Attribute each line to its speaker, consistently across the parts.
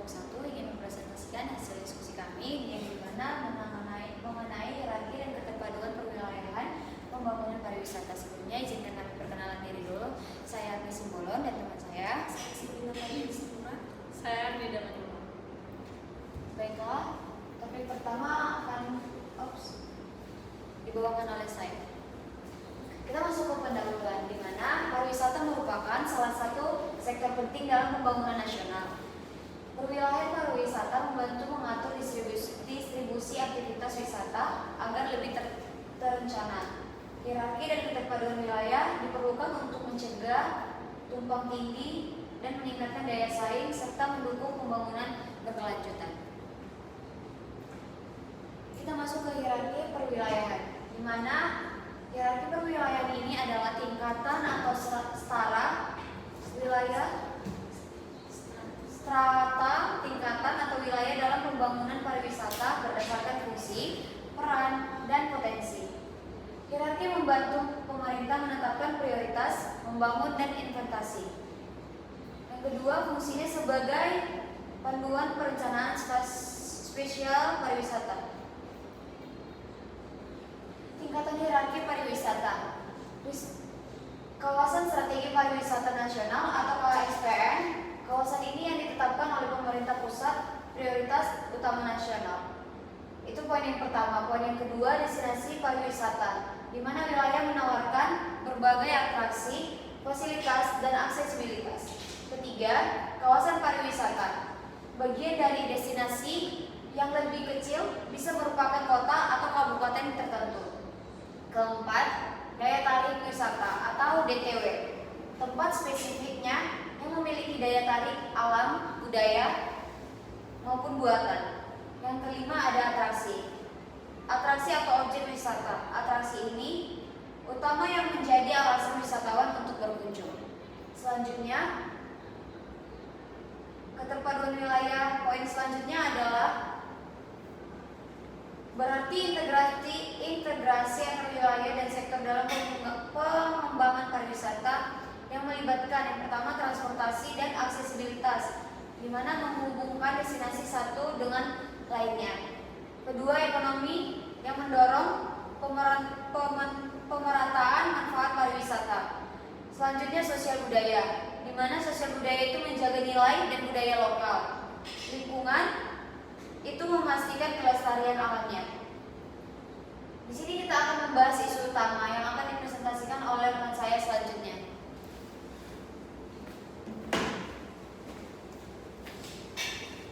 Speaker 1: kelompok 1 ingin mempresentasikan hasil diskusi kami yang dimana mengenai hierarki dan keterpaduan perwilayahan pembangunan pariwisata. Sebelumnya izinkan kami perkenalan diri dulu. Saya Agnes Simbolon dan teman saya
Speaker 2: Sibina Pariwisata.
Speaker 3: Saya Nida Manula.
Speaker 1: Baiklah, topik pertama akan dibawakan oleh saya. Kita masuk ke pendahuluan, di mana pariwisata merupakan salah satu sektor penting dalam pembangunan nasional. Perwilayahan pariwisata membantu mengatur distribusi aktivitas wisata agar lebih terencana. Hierarki dan keterpaduan wilayah diperlukan untuk mencegah tumpang tindih dan meningkatkan daya saing serta mendukung pembangunan berkelanjutan. Kita masuk ke hierarki perwilayahan, di mana hierarki perwilayahan ini adalah tingkatan atau strata tingkatan atau wilayah dalam pembangunan pariwisata berdasarkan fungsi, peran, dan potensi. Hierarki membantu pemerintah menetapkan prioritas, membangun, dan investasi. Yang kedua, fungsinya sebagai panduan perencanaan spesial pariwisata. Tingkatan hierarki pariwisata. Kawasan Strategi Pariwisata Nasional atau KSPN. Kawasan ini yang ditetapkan oleh pemerintah pusat prioritas utama nasional. Itu poin yang pertama. Poin yang kedua, destinasi pariwisata, di mana wilayah menawarkan berbagai atraksi, fasilitas, dan aksesibilitas. Ketiga, kawasan pariwisata. Bagian dari destinasi yang lebih kecil bisa merupakan kota atau kabupaten tertentu. Keempat, daya tarik wisata atau DTW, tempat spesifiknya yang memiliki daya tarik alam, budaya, maupun buatan. Yang kelima, ada atraksi. Atraksi atau objek wisata. Atraksi ini utama yang menjadi alasan wisatawan untuk berkunjung. Selanjutnya, keterpaduan wilayah. Poin selanjutnya adalah berarti integrasi antar wilayah dan sektor dalam pengembangan pariwisata yang melibatkan yang pertama transportasi dan aksesibilitas, di mana menghubungkan destinasi satu dengan lainnya. Kedua, ekonomi yang mendorong pemerataan manfaat pariwisata. Selanjutnya, sosial budaya, di mana sosial budaya itu menjaga nilai dan budaya lokal. Lingkungan itu memastikan kelestarian alamnya. Di sini kita akan membahas isu utama yang akan dipresentasikan oleh rekan saya selanjutnya.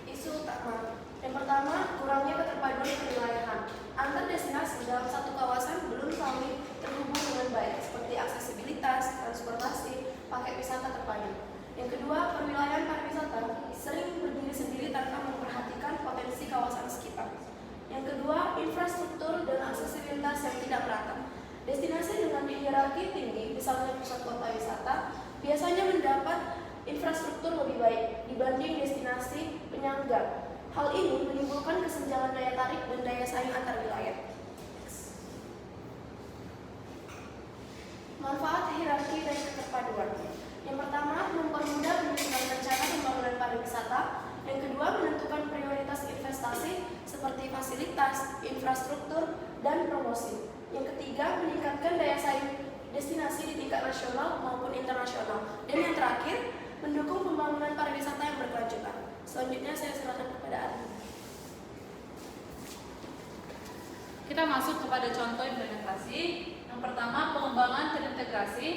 Speaker 2: Isu utama. Yang pertama, kurangnya keterpaduan perwilayahan. Antar destinasi dalam satu kawasan belum saling terhubung dengan baik, seperti aksesibilitas, transportasi, paket wisata terpadu. Yang kedua, perwilayahan pariwisata sering berdiri sendiri tanpa memperhatikan potensi kawasan sekitar. Yang kedua, infrastruktur dan aksesibilitas yang tidak merata. Destinasi dengan hierarki tinggi, misalnya pusat kota wisata, biasanya mendapat infrastruktur lebih baik dibanding destinasi penyangga. Hal ini menimbulkan kesenjangan daya tarik dan daya saing antar wilayah. Manfaat hierarki dan keterpaduan. Yang pertama, mempermudah penyusunan rencana pembangunan pariwisata. Yang kedua, menentukan prioritas investasi seperti fasilitas, infrastruktur, dan promosi. Yang ketiga, meningkatkan daya saing destinasi di tingkat nasional maupun internasional. Dan yang terakhir, mendukung pembangunan pariwisata yang berkelanjutan. Selanjutnya saya serahkan kepada Ari.
Speaker 3: Kita masuk kepada contoh implementasi. Yang pertama, pengembangan terintegrasi,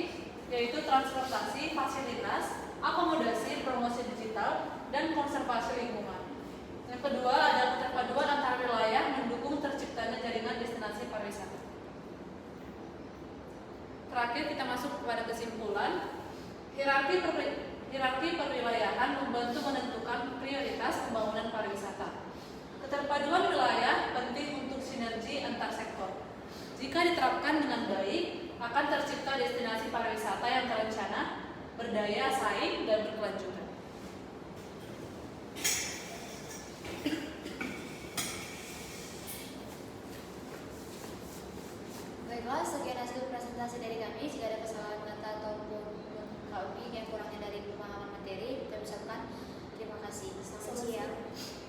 Speaker 3: yaitu transportasi, fasilitas, akomodasi, promosi digital, dan konservasi lingkungan. Yang kedua, ada keterpaduan antar wilayah mendukung terciptanya jaringan destinasi pariwisata. Terakhir, kita masuk kepada kesimpulan. Hierarki perwilayahan membantu menentukan prioritas pembangunan pariwisata. Keterpaduan wilayah penting untuk sinergi antar sektor. Jika diterapkan dengan baik, akan tercipta destinasi pariwisata yang terencana, berdaya saing, dan berkelanjutan.
Speaker 1: Baiklah, sekian hasil presentasi dari kami. Jika ada kesalahan kata ataupun yang kurangnya dari pemahaman materi, kita ucapkan Terima kasih. Selamat
Speaker 2: Selamat
Speaker 1: siang.
Speaker 2: siang.